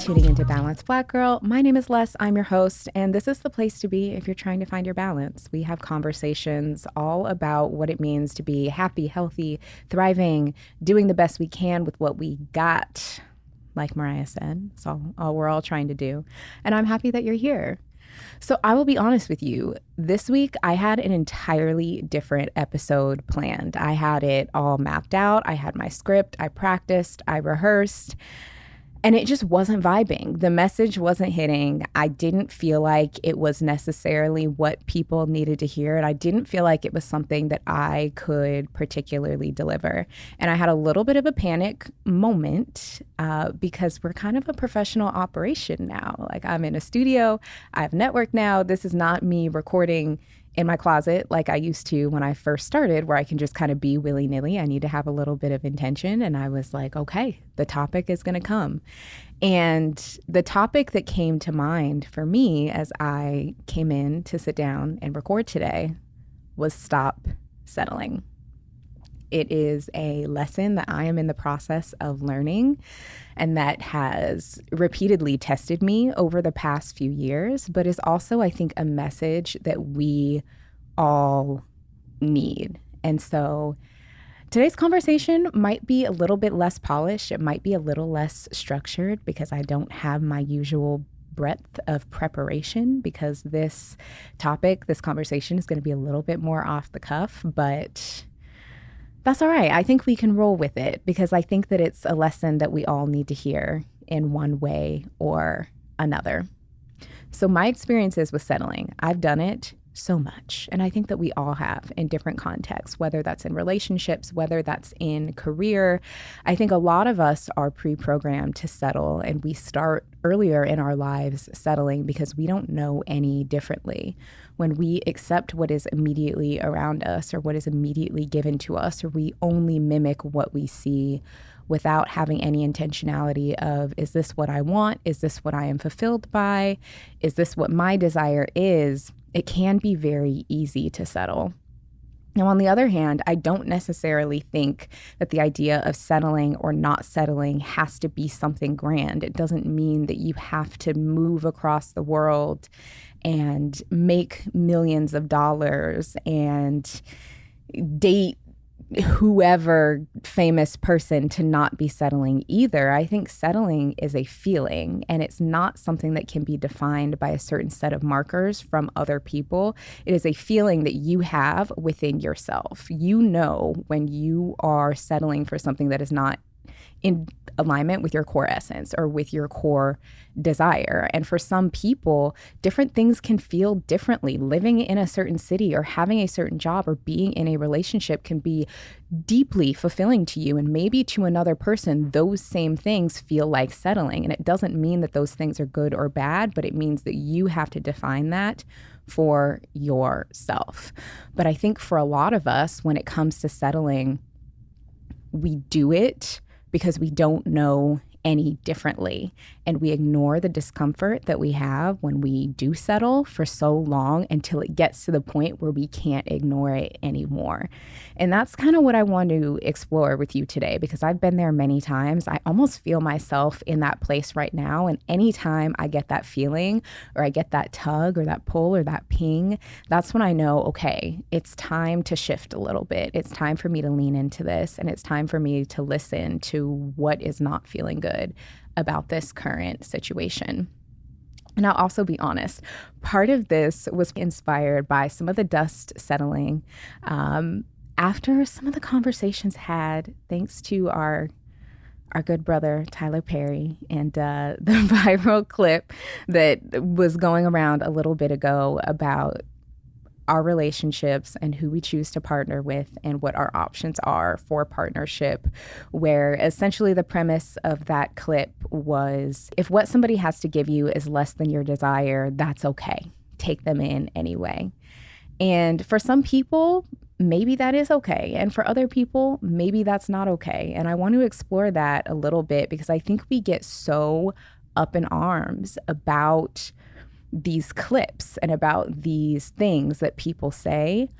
tuning into Balanced Black Girl. My name is Les. I'm your host, and this is the place to be if you're trying to find your balance. We have conversations all about what it means to be happy, healthy, thriving, doing the best we can with what we got. Like Mariah said, it's all we're all trying to do. And I'm happy that you're here. So I will be honest with you. This week, I had an entirely different episode planned. I had it all mapped out. I had my script. I practiced. I rehearsed. And it just wasn't vibing. The message wasn't hitting. I didn't feel like it was necessarily what people needed to hear. And I didn't feel like it was something that I could particularly deliver. And I had a little bit of a panic moment because we're kind of a professional operation now. Like, I'm in a studio. I have network now. This is not me recording in my closet like I used to when I first started, where I can just kind of be willy-nilly. I need to have a little bit of intention. And I was like, okay, the topic is going to come. And the topic that came to mind for me as I came in to sit down and record today was stop settling. It is a lesson that I am in the process of learning and that has repeatedly tested me over the past few years, but is also, I think, a message that we all need. And so today's conversation might be a little bit less polished. It might be a little less structured because I don't have my usual breadth of preparation, because this topic, this conversation is going to be a little bit more off the cuff, but that's all right. I think we can roll with it because I think that it's a lesson that we all need to hear in one way or another. So my experiences with settling, I've done it so much. And I think that we all have in different contexts, whether that's in relationships, whether that's in career. I think a lot of us are pre-programmed to settle, and we start earlier in our lives settling because we don't know any differently. When we accept what is immediately around us or what is immediately given to us, or we only mimic what we see without having any intentionality of, is this what I want? Is this what I am fulfilled by? Is this what my desire is? It can be very easy to settle. Now, on the other hand, I don't necessarily think that the idea of settling or not settling has to be something grand. It doesn't mean that you have to move across the world and make millions of dollars and date whoever famous person to not be settling either. I think settling is a feeling, and it's not something that can be defined by a certain set of markers from other people. It is a feeling that you have within yourself. You know when you are settling for something that is not in alignment with your core essence or with your core desire. And for some people, different things can feel differently. Living in a certain city or having a certain job or being in a relationship can be deeply fulfilling to you. And maybe to another person, those same things feel like settling. And it doesn't mean that those things are good or bad, but it means that you have to define that for yourself. But I think for a lot of us, when it comes to settling, we do it because we don't know any differently. And we ignore the discomfort that we have when we do settle for so long until it gets to the point where we can't ignore it anymore. And that's kind of what I want to explore with you today, because I've been there many times. I almost feel myself in that place right now. And anytime I get that feeling or I get that tug or that pull or that ping, that's when I know, okay, it's time to shift a little bit. It's time for me to lean into this, and it's time for me to listen to what is not feeling good about this current situation. And I'll also be honest, part of this was inspired by some of the dust settling after some of the conversations had, thanks to our good brother, Tyler Perry, and the viral clip that was going around a little bit ago about our relationships and who we choose to partner with and what our options are for partnership, where essentially the premise of that clip was, if what somebody has to give you is less than your desire, that's okay. Take them in anyway. And for some people, maybe that is okay. And for other people, maybe that's not okay. And I want to explore that a little bit because I think we get so up in arms about these clips and about these things that people say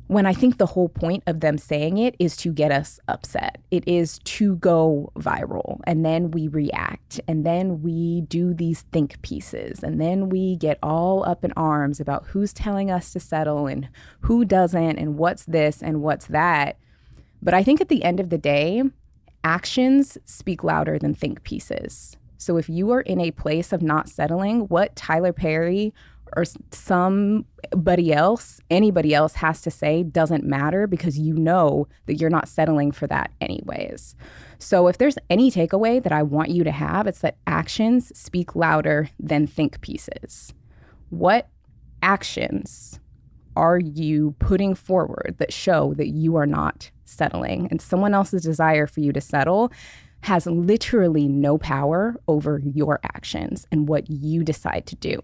when I think the whole point of them saying it is to get us upset. It is to go viral. And then we react. And then we do these think pieces. And then we get all up in arms about who's telling us to settle and who doesn't and what's this and what's that. But I think at the end of the day, actions speak louder than think pieces. So if you are in a place of not settling, what Tyler Perry or anybody else has to say doesn't matter, because you know that you're not settling for that anyways. So if there's any takeaway that I want you to have, it's that actions speak louder than think pieces. What actions are you putting forward that show that you are not settling? And someone else's desire for you to settle has literally no power over your actions and what you decide to do.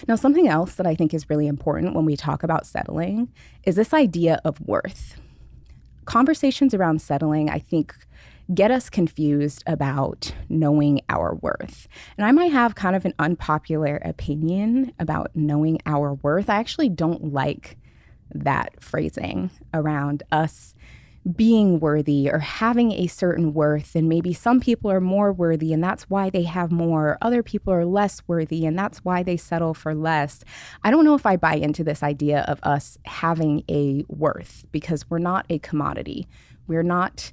Now, something else that I think is really important when we talk about settling is this idea of worth. Conversations around settling, I think, get us confused about knowing our worth. And I might have kind of an unpopular opinion about knowing our worth. I actually don't like that phrasing around us being worthy or having a certain worth, and maybe some people are more worthy and that's why they have more. Other people are less worthy and that's why they settle for less. I don't know if I buy into this idea of us having a worth, because we're not a commodity. We're not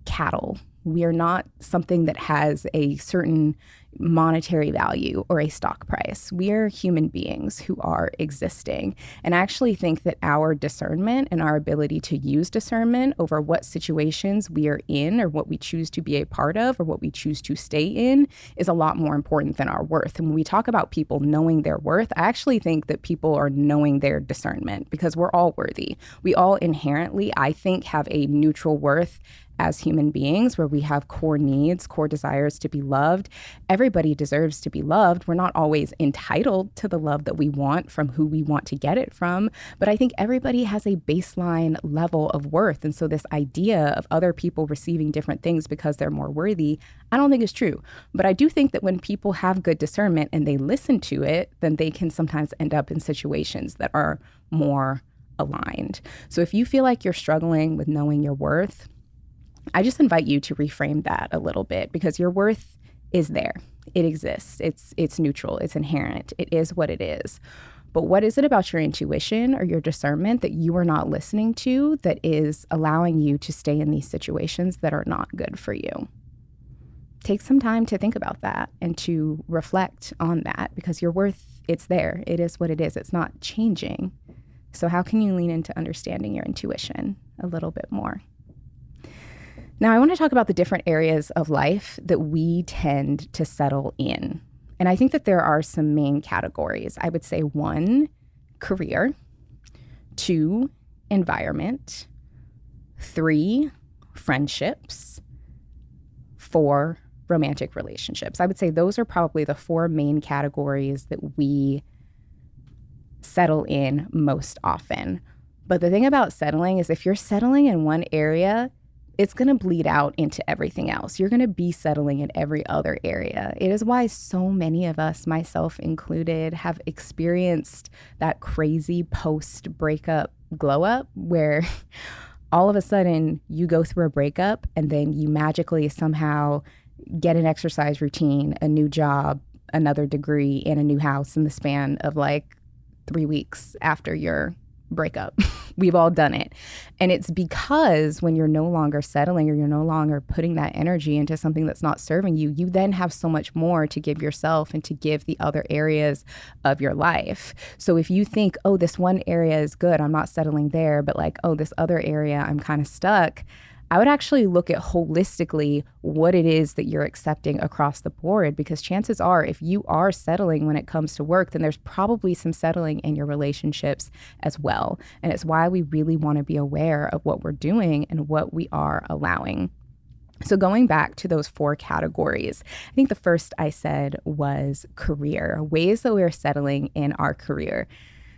cattle. We are not something that has a certain monetary value or a stock price. We are human beings who are existing. And I actually think that our discernment and our ability to use discernment over what situations we are in, or what we choose to be a part of, or what we choose to stay in, is a lot more important than our worth. And when we talk about people knowing their worth, I actually think that people are knowing their discernment, because we're all worthy. We all inherently, I think, have a neutral worth as human beings, where we have core needs, core desires to be loved. Everybody deserves to be loved. We're not always entitled to the love that we want from who we want to get it from, but I think everybody has a baseline level of worth. And so this idea of other people receiving different things because they're more worthy, I don't think is true. But I do think that when people have good discernment and they listen to it, then they can sometimes end up in situations that are more aligned. So if you feel like you're struggling with knowing your worth, I just invite you to reframe that a little bit, because your worth is there. It exists. It's neutral. It's inherent. It is what it is. But what is it about your intuition or your discernment that you are not listening to that is allowing you to stay in these situations that are not good for you? Take some time to think about that and to reflect on that, because your worth, it's there. It is what it is. It's not changing. So how can you lean into understanding your intuition a little bit more? Now, I want to talk about the different areas of life that we tend to settle in. And I think that there are some main categories. I would say 1, career; 2, environment; 3, friendships; 4, romantic relationships. I would say those are probably the 4 main categories that we settle in most often. But the thing about settling is, if you're settling in one area, it's going to bleed out into everything else. You're going to be settling in every other area. It is why so many of us, myself included, have experienced that crazy post-breakup glow-up where all of a sudden you go through a breakup and then you magically somehow get an exercise routine, a new job, another degree, and a new house in the span of like 3 weeks after your breakup. We've all done it. And it's because when you're no longer settling, or you're no longer putting that energy into something that's not serving you, you then have so much more to give yourself and to give the other areas of your life. So if you think, oh, this one area is good, I'm not settling there, but like, oh, this other area, I'm kind of stuck, I would actually look at holistically what it is that you're accepting across the board, because chances are, if you are settling when it comes to work, then there's probably some settling in your relationships as well. And it's why we really want to be aware of what we're doing and what we are allowing. So going back to those 4 categories, I think the first I said was career, ways that we're settling in our career.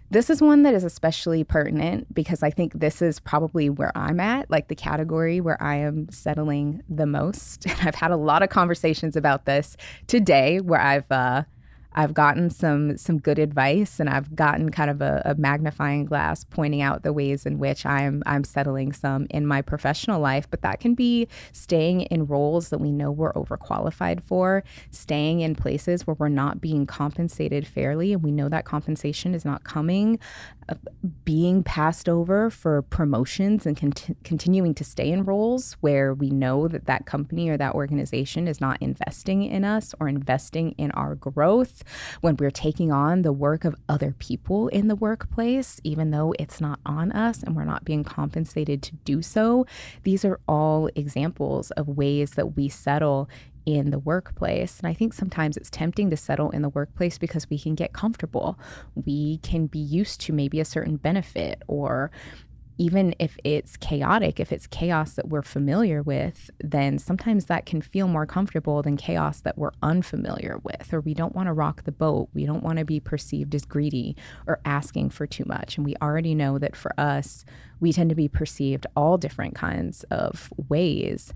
This is one that is especially pertinent because I think this is probably where I'm at, like the category where I am settling the most. And I've had a lot of conversations about this today where I've gotten some good advice, and I've gotten kind of a magnifying glass pointing out the ways in which I'm settling some in my professional life. But that can be staying in roles that we know we're overqualified for, staying in places where we're not being compensated fairly, and we know that compensation is not coming, being passed over for promotions and continuing to stay in roles where we know that that company or that organization is not investing in us or investing in our growth, when we're taking on the work of other people in the workplace, even though it's not on us and we're not being compensated to do so. These are all examples of ways that we settle in the workplace. And I think sometimes it's tempting to settle in the workplace because we can get comfortable. We can be used to maybe a certain benefit, or even if it's chaotic, if it's chaos that we're familiar with, then sometimes that can feel more comfortable than chaos that we're unfamiliar with, or we don't want to rock the boat. We don't want to be perceived as greedy or asking for too much. And we already know that for us, we tend to be perceived all different kinds of ways.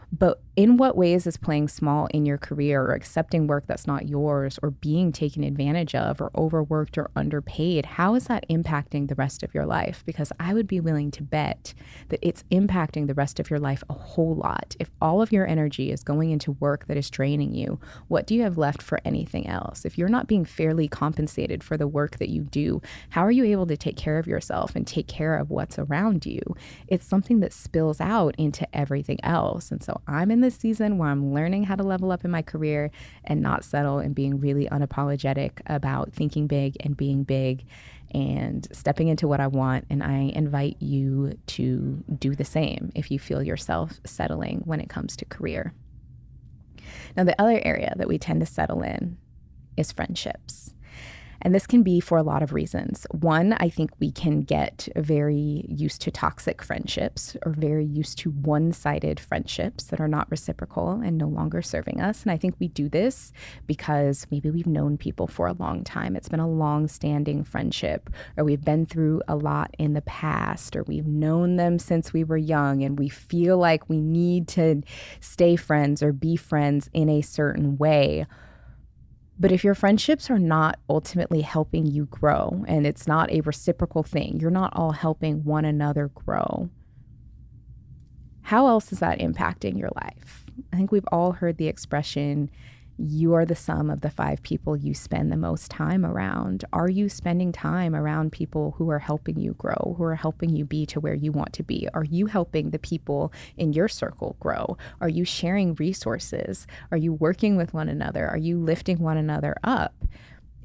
But in what ways is playing small in your career, or accepting work that's not yours, or being taken advantage of, or overworked or underpaid, how is that impacting the rest of your life? Because I would be willing to bet that it's impacting the rest of your life a whole lot. If all of your energy is going into work that is draining you, what do you have left for anything else? If you're not being fairly compensated for the work that you do, how are you able to take care of yourself and take care of what's around you? It's something that spills out into everything else. And so I'm in this season where I'm learning how to level up in my career and not settle, and being really unapologetic about thinking big and being big and stepping into what I want. And I invite you to do the same if you feel yourself settling when it comes to career. Now, the other area that we tend to settle in is friendships. And this can be for a lot of reasons. One, I think we can get very used to toxic friendships, or very used to one-sided friendships that are not reciprocal and no longer serving us. And I think we do this because maybe we've known people for a long time. It's been a long-standing friendship, or we've been through a lot in the past, or we've known them since we were young, and we feel like we need to stay friends or be friends in a certain way. But if your friendships are not ultimately helping you grow, and it's not a reciprocal thing, you're not all helping one another grow, how else is that impacting your life? I think we've all heard the expression, you are the sum of the 5 people you spend the most time around. Are you spending time around people who are helping you grow, who are helping you be to where you want to be? Are you helping the people in your circle grow? Are you sharing resources? Are you working with one another? Are you lifting one another up?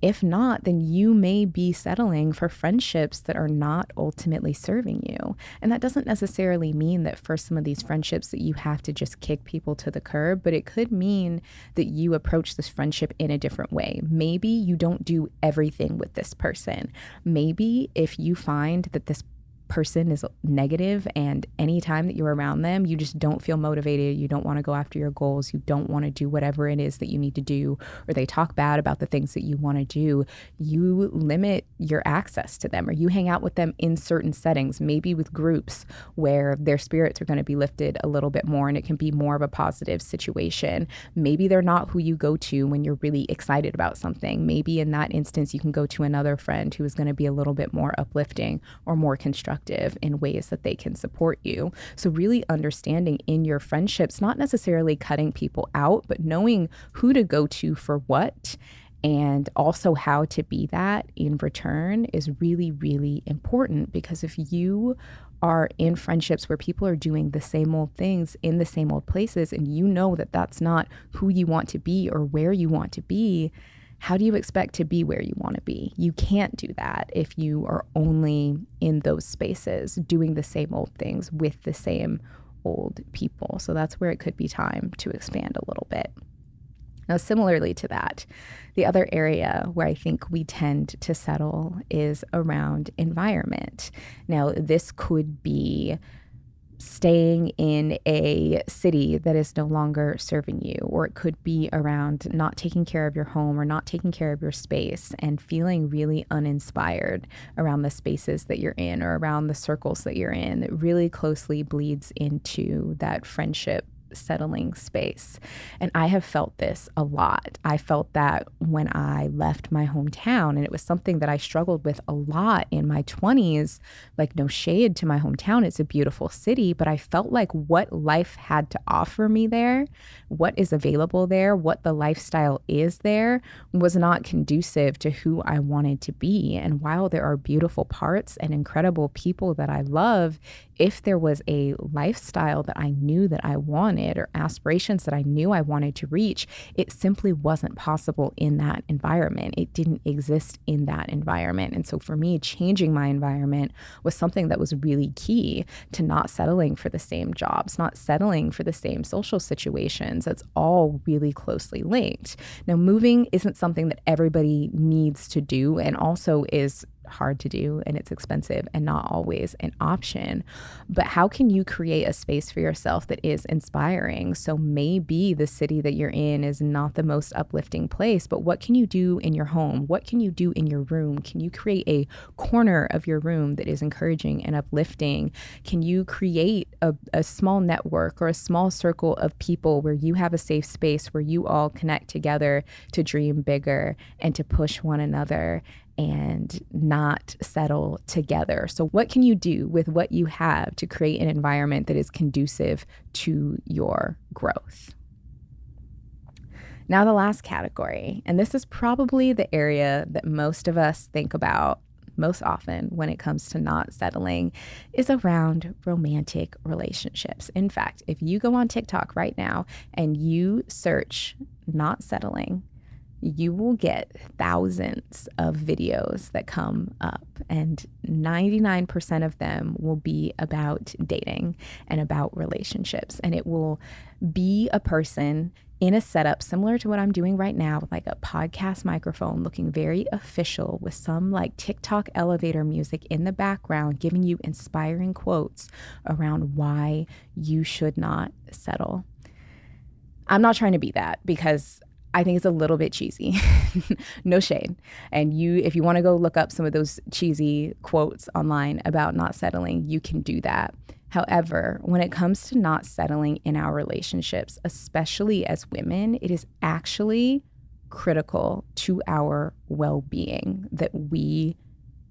If not, then you may be settling for friendships that are not ultimately serving you. And that doesn't necessarily mean that for some of these friendships that you have to just kick people to the curb, but it could mean that you approach this friendship in a different way. Maybe you don't do everything with this person. Maybe if you find that this person is negative, and anytime that you're around them, you just don't feel motivated, you don't want to go after your goals, you don't want to do whatever it is that you need to do, or they talk bad about the things that you want to do, you limit your access to them, or you hang out with them in certain settings, maybe with groups where their spirits are going to be lifted a little bit more and it can be more of a positive situation. Maybe they're not who you go to when you're really excited about something. Maybe in that instance, you can go to another friend who is going to be a little bit more uplifting or more constructive in ways that they can support you. So really understanding in your friendships, not necessarily cutting people out, but knowing who to go to for what, and also how to be that in return, is really, really important. Because if you are in friendships where people are doing the same old things in the same old places, and you know that that's not who you want to be or where you want to be, how do you expect to be where you want to be? You can't do that if you are only in those spaces doing the same old things with the same old people. So that's where it could be time to expand a little bit. Now, similarly to that, the other area where I think we tend to settle is around environment. Now, this could be staying in a city that is no longer serving you, or it could be around not taking care of your home or not taking care of your space and feeling really uninspired around the spaces that you're in or around the circles that you're in. It really closely bleeds into that friendship settling space. And I have felt this a lot. I felt that when I left my hometown, and it was something that I struggled with a lot in my 20s. Like, no shade to my hometown, it's a beautiful city, but I felt like what life had to offer me there, what is available there, what the lifestyle is there, was not conducive to who I wanted to be. And while there are beautiful parts and incredible people that I love, if there was a lifestyle that I knew that I wanted, or aspirations that I knew I wanted to reach, it simply wasn't possible in that environment. It didn't exist in that environment. And so for me, changing my environment was something that was really key to not settling for the same jobs, not settling for the same social situations. It's all really closely linked. Now, moving isn't something that everybody needs to do, and also is hard to do, and it's expensive and not always an option. But how can you create a space for yourself that is inspiring? So maybe the city that you're in is not the most uplifting place, but what can you do in your home? What can you do in your room? Can you create a corner of your room that is encouraging and uplifting? Can you create a small network or a small circle of people where you have a safe space where you all connect together to dream bigger and to push one another and not settle together? So what can you do with what you have to create an environment that is conducive to your growth? Now, the last category, and this is probably the area that most of us think about most often when it comes to not settling, is around romantic relationships. In fact, if you go on TikTok right now and you search not settling, you will get thousands of videos that come up, and 99% of them will be about dating and about relationships. And it will be a person in a setup similar to what I'm doing right now, with like a podcast microphone, looking very official, with some like TikTok elevator music in the background, giving you inspiring quotes around why you should not settle. I'm not trying to be that, because I think it's a little bit cheesy. No shade. And if you want to go look up some of those cheesy quotes online about not settling, you can do that. However, when it comes to not settling in our relationships, especially as women, it is actually critical to our well-being that we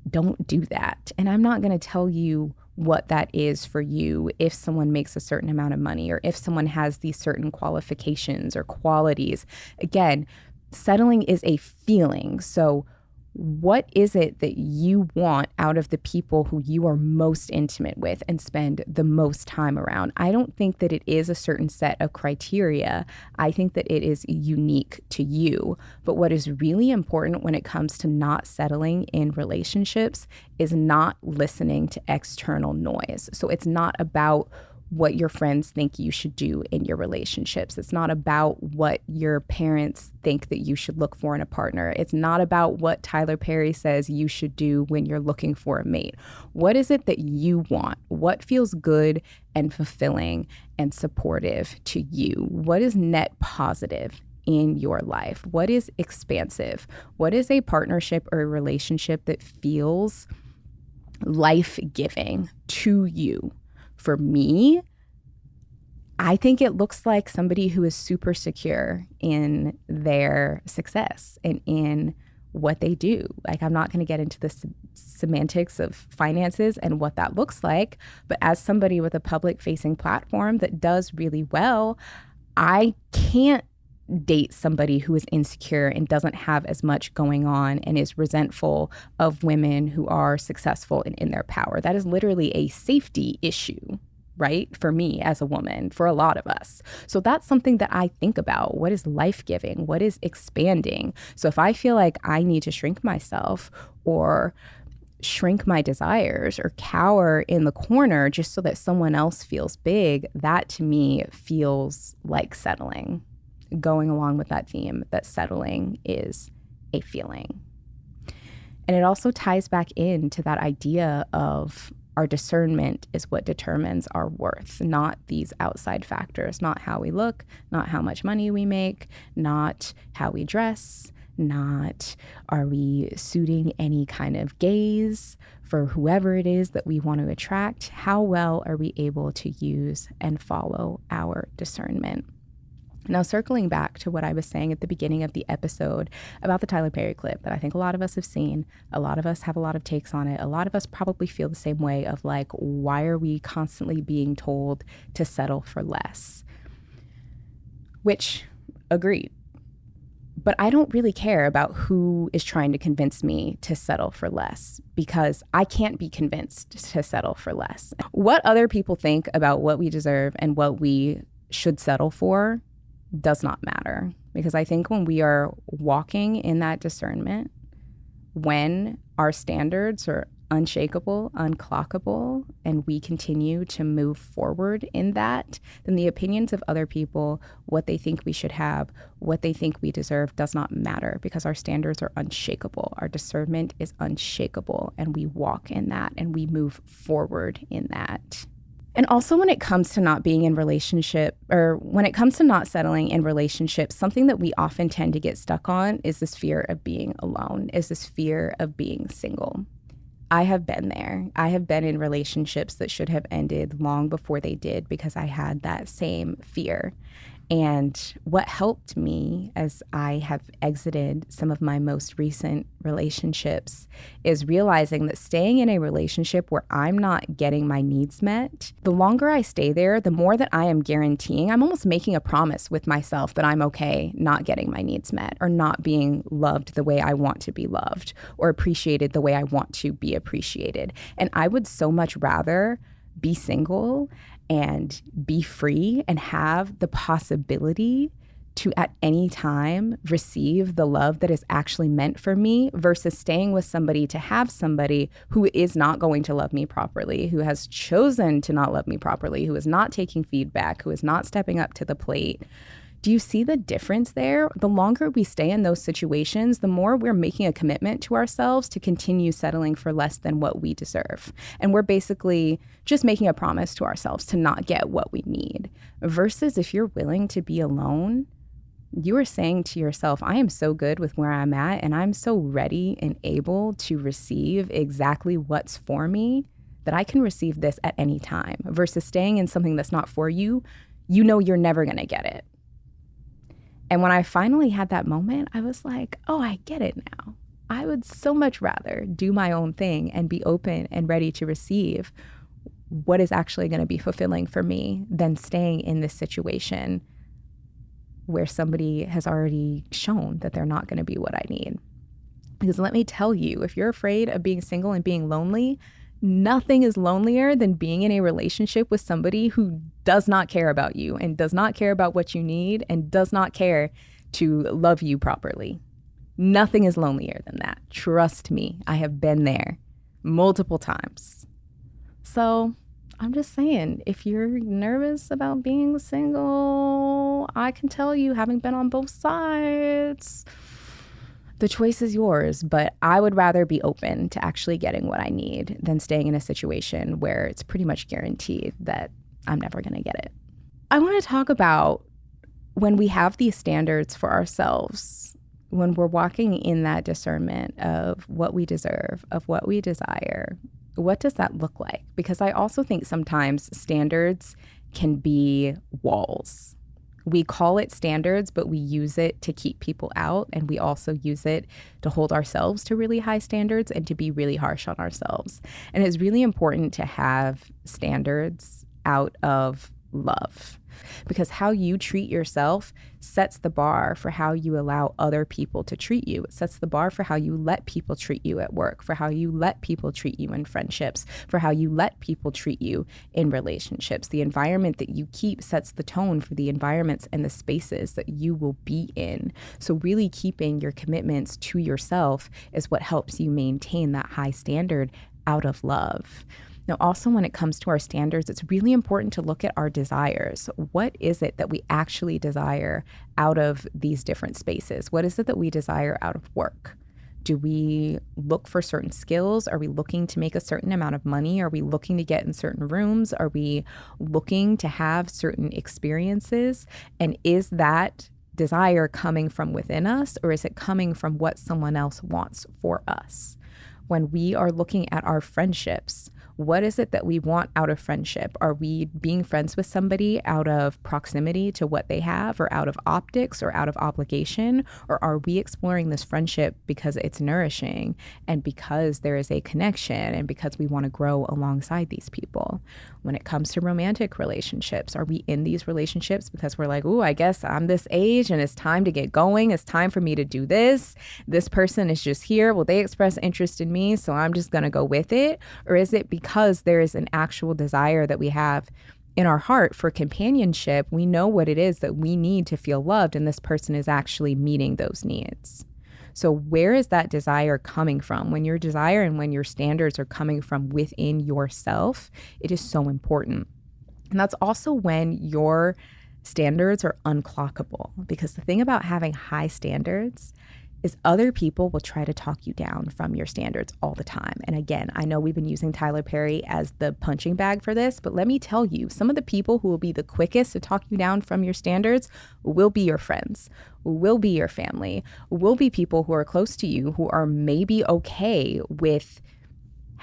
don't do that. And I'm not going to tell you what that is for you if someone makes a certain amount of money, or if someone has these certain qualifications or qualities. Again, settling is a feeling. So what is it that you want out of the people who you are most intimate with and spend the most time around? I don't think that it is a certain set of criteria. I think that it is unique to you. But what is really important when it comes to not settling in relationships is not listening to external noise. So it's not about what your friends think you should do in your relationships. It's not about what your parents think that you should look for in a partner. It's not about what Tyler Perry says you should do when you're looking for a mate. What is it that you want? What feels good and fulfilling and supportive to you? What is net positive in your life? What is expansive? What is a partnership or a relationship that feels life-giving to you? For me, I think it looks like somebody who is super secure in their success and in what they do. Like, I'm not going to get into the semantics of finances and what that looks like, but as somebody with a public-facing platform that does really well, I can't date somebody who is insecure and doesn't have as much going on and is resentful of women who are successful and in their power. That is literally a safety issue, right? For me as a woman, for a lot of us. So that's something that I think about. What is life-giving? What is expanding? So if I feel like I need to shrink myself or shrink my desires or cower in the corner just so that someone else feels big, that to me feels like settling. Going along with that theme that settling is a feeling. And it also ties back into that idea of our discernment is what determines our worth, not these outside factors, not how we look, not how much money we make, not how we dress, not are we suiting any kind of gaze for whoever it is that we want to attract, how well are we able to use and follow our discernment? Now, circling back to what I was saying at the beginning of the episode about the Tyler Perry clip that I think a lot of us have seen, a lot of us have a lot of takes on it. A lot of us probably feel the same way of like, why are we constantly being told to settle for less? Which, agreed. But I don't really care about who is trying to convince me to settle for less, because I can't be convinced to settle for less. What other people think about what we deserve and what we should settle for does not matter, because I think when we are walking in that discernment, when our standards are unshakable, unclockable, and we continue to move forward in that, then the opinions of other people, what they think we should have, what they think we deserve does not matter, because our standards are unshakable. Our discernment is unshakable, and we walk in that and we move forward in that. And also when it comes to not being in relationship, or when it comes to not settling in relationships, something that we often tend to get stuck on is this fear of being alone, is this fear of being single. I have been there. I have been in relationships that should have ended long before they did, because I had that same fear. And what helped me as I have exited some of my most recent relationships is realizing that staying in a relationship where I'm not getting my needs met, the longer I stay there, the more that I am guaranteeing, I'm almost making a promise with myself that I'm okay not getting my needs met, or not being loved the way I want to be loved, or appreciated the way I want to be appreciated. And I would so much rather be single and be free and have the possibility to at any time receive the love that is actually meant for me, versus staying with somebody to have somebody who is not going to love me properly, who has chosen to not love me properly, who is not taking feedback, who is not stepping up to the plate. Do you see the difference there? The longer we stay in those situations, the more we're making a commitment to ourselves to continue settling for less than what we deserve. And we're basically just making a promise to ourselves to not get what we need. Versus if you're willing to be alone, you are saying to yourself, I am so good with where I'm at, and I'm so ready and able to receive exactly what's for me that I can receive this at any time. Versus staying in something that's not for you, you know you're never going to get it. And when I finally had that moment, I was like, oh, I get it now. I would so much rather do my own thing and be open and ready to receive what is actually going to be fulfilling for me than staying in this situation where somebody has already shown that they're not going to be what I need. Because let me tell you, if you're afraid of being single and being lonely, nothing is lonelier than being in a relationship with somebody who does not care about you and does not care about what you need and does not care to love you properly. Nothing is lonelier than that. Trust me, I have been there multiple times. So I'm just saying, if you're nervous about being single, I can tell you, having been on both sides, the choice is yours, but I would rather be open to actually getting what I need than staying in a situation where it's pretty much guaranteed that I'm never going to get it. I want to talk about when we have these standards for ourselves, when we're walking in that discernment of what we deserve, of what we desire, what does that look like? Because I also think sometimes standards can be walls. We call it standards, but we use it to keep people out. And we also use it to hold ourselves to really high standards and to be really harsh on ourselves. And it's really important to have standards out of love, because how you treat yourself sets the bar for how you allow other people to treat you. It sets the bar for how you let people treat you at work, for how you let people treat you in friendships, for how you let people treat you in relationships. The environment that you keep sets the tone for the environments and the spaces that you will be in. So really keeping your commitments to yourself is what helps you maintain that high standard out of love. Now, also when it comes to our standards, it's really important to look at our desires. What is it that we actually desire out of these different spaces? What is it that we desire out of work? Do we look for certain skills? Are we looking to make a certain amount of money? Are we looking to get in certain rooms? Are we looking to have certain experiences? And is that desire coming from within us, or is it coming from what someone else wants for us? when we are looking at our friendships. What is it that we want out of friendship? Are we being friends with somebody out of proximity to what they have, or out of optics, or out of obligation? Or are we exploring this friendship because it's nourishing and because there is a connection and because we want to grow alongside these people? When it comes to romantic relationships, are we in these relationships because we're like, ooh, I guess I'm this age and it's time to get going. It's time for me to do this. This person is just here. Well, they express interest in me, so I'm just going to go with it. Or is it because there is an actual desire that we have in our heart for companionship? We know what it is that we need to feel loved, and this person is actually meeting those needs. So where is that desire coming from? When your desire and when your standards are coming from within yourself, it is so important. And that's also when your standards are unclockable, because the thing about having high standards is other people will try to talk you down from your standards all the time. And again, I know we've been using Tyler Perry as the punching bag for this, but let me tell you, some of the people who will be the quickest to talk you down from your standards will be your friends, will be your family, will be people who are close to you, who are maybe okay with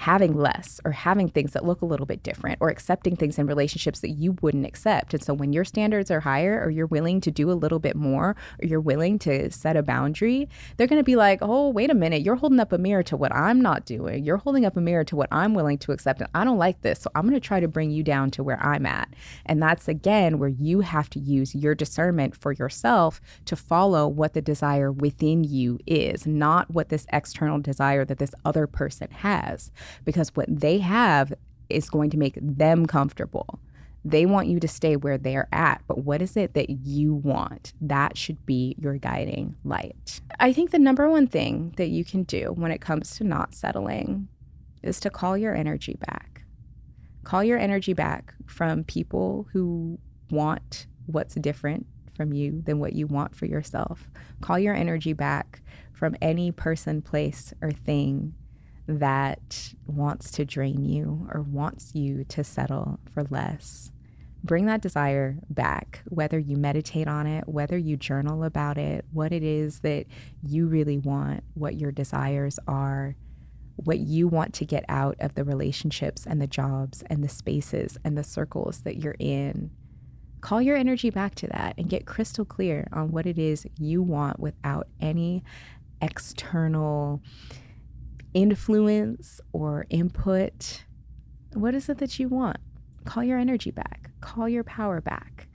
having less, or having things that look a little bit different, or accepting things in relationships that you wouldn't accept. And so when your standards are higher, or you're willing to do a little bit more, or you're willing to set a boundary, they're going to be like, oh, wait a minute, you're holding up a mirror to what I'm not doing. You're holding up a mirror to what I'm willing to accept, and I don't like this. So I'm going to try to bring you down to where I'm at. And that's, again, where you have to use your discernment for yourself to follow what the desire within you is, not what this external desire that this other person has. Because what they have is going to make them comfortable. They want you to stay where they're at. But what is it that you want? That should be your guiding light. I think the number one thing that you can do when it comes to not settling is to call your energy back. Call your energy back from people who want what's different from you than what you want for yourself. Call your energy back from any person, place, or thing that wants to drain you or wants you to settle for less. Bring that desire back, whether you meditate on it, whether you journal about it, what it is that you really want, what your desires are, what you want to get out of the relationships and the jobs and the spaces and the circles that you're in. Call your energy back to that and get crystal clear on what it is you want without any external influence or input. What is it that you want? Call your energy back. Call your power back.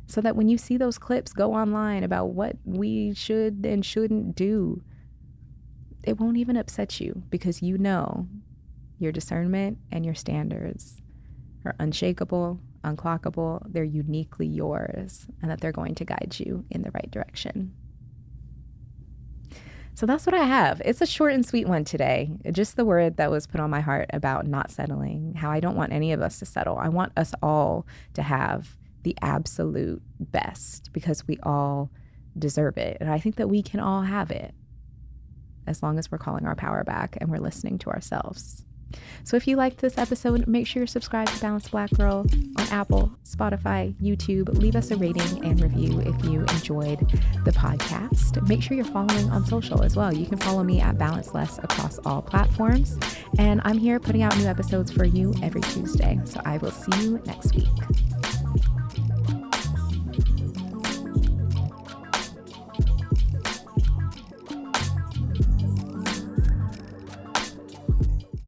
So that when you see those clips go online about what we should and shouldn't do, it won't even upset you, because you know your discernment and your standards are unshakable, unclockable, they're uniquely yours, and that they're going to guide you in the right direction. So that's what I have. It's a short and sweet one today. Just the word that was put on my heart about not settling, how I don't want any of us to settle. I want us all to have the absolute best, because we all deserve it. And I think that we can all have it as long as we're calling our power back and we're listening to ourselves. So if you liked this episode, make sure you're subscribed to Balanced Black Girl on Apple, Spotify, YouTube. Leave us a rating and review if you enjoyed the podcast. Make sure you're following on social as well. You can follow me at Balance Less across all platforms. And I'm here putting out new episodes for you every Tuesday. So I will see you next week.